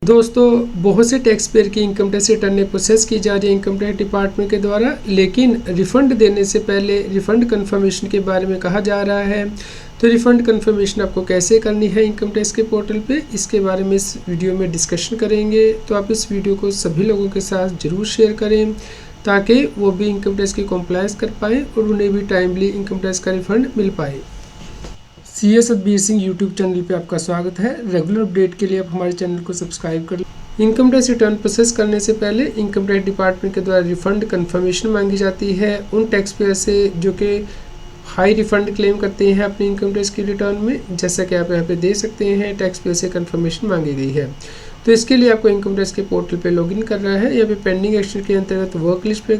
दोस्तों, बहुत से टैक्स पेयर की इनकम टैक्स रिटर्न प्रोसेस की जा रही है इनकम टैक्स डिपार्टमेंट के द्वारा, लेकिन रिफ़ंड देने से पहले रिफ़ंड कंफर्मेशन के बारे में कहा जा रहा है। तो रिफ़ंड कंफर्मेशन आपको कैसे करनी है इनकम टैक्स के पोर्टल पे, इसके बारे में इस वीडियो में डिस्कशन करेंगे। तो आप इस वीडियो को सभी लोगों के साथ ज़रूर शेयर करें ताकि वो भी इनकम टैक्स की कॉम्प्लायंस कर पाएँ और उन्हें भी टाइमली इनकम टैक्स का रिफ़ंड मिल पाए। CS Satbir Singh YouTube channel पे आपका स्वागत है। रेगुलर अपडेट के लिए आप हमारे चैनल को सब्सक्राइब कर लें। इनकम टैक्स रिटर्न प्रोसेस करने से पहले इनकम टैक्स डिपार्टमेंट के द्वारा रिफंड कंफर्मेशन मांगी जाती है उन टैक्स पेयर से जो कि हाई रिफंड क्लेम करते हैं अपनी इनकम टैक्स की रिटर्न में। जैसा कि आप यहाँ पे देख सकते हैं, टैक्स पेयर से कंफर्मेशन मांगी गई है। तो इसके लिए आपको इनकम टैक्स के पोर्टल पर लॉगिन करना है। यहाँ पे पेंडिंग एक्शन के अंतर्गत वर्क लिस्ट पे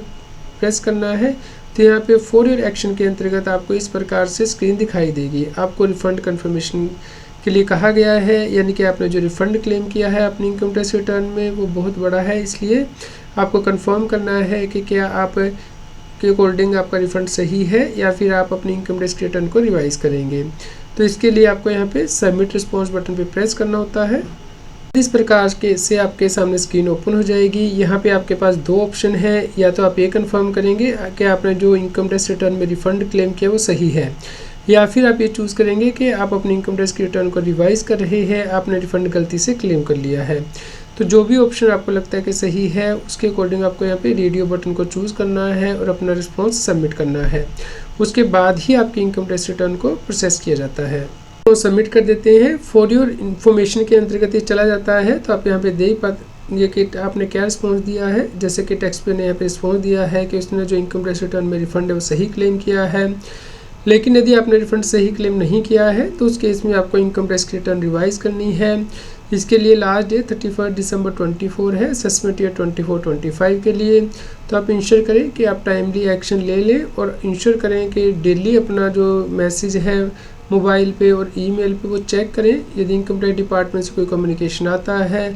प्रेस करना है। तो यहाँ पे फॉर योर एक्शन के अंतर्गत आपको इस प्रकार से स्क्रीन दिखाई देगी। आपको रिफंड कंफर्मेशन के लिए कहा गया है, यानी कि आपने जो रिफंड क्लेम किया है अपनी इनकम टैक्स रिटर्न में वो बहुत बड़ा है, इसलिए आपको कंफर्म करना है कि क्या आप के अकॉर्डिंग आपका रिफंड सही है या फिर आप अपनी इनकम टैक्स रिटर्न को रिवाइज करेंगे। तो इसके लिए आपको यहाँ पे सबमिट रिस्पॉन्स बटन पे प्रेस करना होता है। इस प्रकार के से आपके सामने स्क्रीन ओपन हो जाएगी। यहाँ पे आपके पास दो ऑप्शन है, या तो आप ये कंफर्म करेंगे कि आपने जो इनकम टैक्स रिटर्न में रिफंड क्लेम किया वो सही है, या फिर आप ये चूज़ करेंगे कि आप अपनी इनकम टैक्स की रिटर्न को रिवाइज कर रहे हैं, आपने रिफंड गलती से क्लेम कर लिया है। तो जो भी ऑप्शन आपको लगता है कि सही है उसके अकॉर्डिंग आपको यहाँ पे रेडियो बटन को चूज़ करना है और अपना रिस्पॉन्स सबमिट करना है। उसके बाद ही आपकी इनकम टैक्स रिटर्न को प्रोसेस किया जाता है। तो सबमिट कर देते हैं। फॉर योर इन्फॉर्मेशन के अंतर्गत ये चला जाता है। तो आप यहाँ पे देख पाते कि आपने क्या रिस्पॉन्स दिया है। जैसे कि टैक्स पेयर ने यहाँ पे रिस्पॉन्स दिया है कि उसने जो इनकम टैक्स रिटर्न में रिफंड है वो सही क्लेम किया है। लेकिन यदि आपने रिफंड सही क्लेम नहीं किया है तो उस केस में आपको इनकम टैक्स की रिटर्न रिवाइज करनी है। इसके लिए लास्ट डेट 31 दिसंबर 24 है, असेसमेंट ईयर 24-25 के लिए। तो आप इंश्योर करें कि आप टाइमली एक्शन ले लें और इंश्योर करें कि डेली अपना जो मैसेज है मोबाइल पे और ईमेल पे वो चेक करें। यदि इनकम टैक्स डिपार्टमेंट से कोई कम्युनिकेशन आता है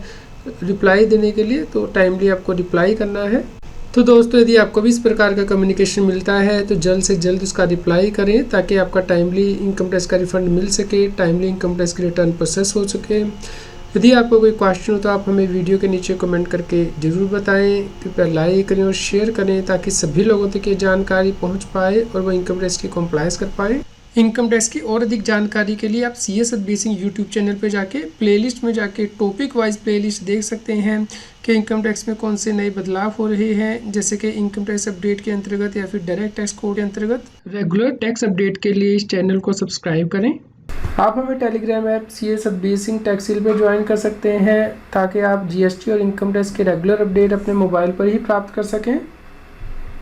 रिप्लाई देने के लिए तो टाइमली आपको रिप्लाई करना है। तो दोस्तों, यदि आपको भी इस प्रकार का कम्युनिकेशन मिलता है तो जल्द से जल्द उसका रिप्लाई करें ताकि आपका टाइमली इनकम टैक्स का रिफंड मिल सके, टाइमली इनकम टैक्स की रिटर्न प्रोसेस हो सके। यदि आपको कोई क्वेश्चन हो तो आप हमें वीडियो के नीचे कमेंट करके ज़रूर बताएं। कृपया लाइक करें और शेयर करें ताकि सभी लोगों तक ये जानकारी पहुँच पाए और वो इनकम टैक्स की कॉम्प्लायंस कर पाएँ। इनकम टैक्स की और अधिक जानकारी के लिए आप CS Satbir Singh YouTube channel पर जाके प्लेलिस्ट में जाके टॉपिक वाइज प्लेलिस्ट देख सकते हैं कि इनकम टैक्स में कौन से नए बदलाव हो रहे हैं, जैसे कि इनकम टैक्स अपडेट के अंतर्गत या फिर डायरेक्ट टैक्स कोड के अंतर्गत। रेगुलर टैक्स अपडेट के लिए इस चैनल को सब्सक्राइब करें। आप हमें Telegram app CS Satbir Singh टैक्सिल पर ज्वाइन कर सकते हैं ताकि आप GST और इनकम टैक्स के रेगुलर अपडेट अपने मोबाइल पर ही प्राप्त कर सकें।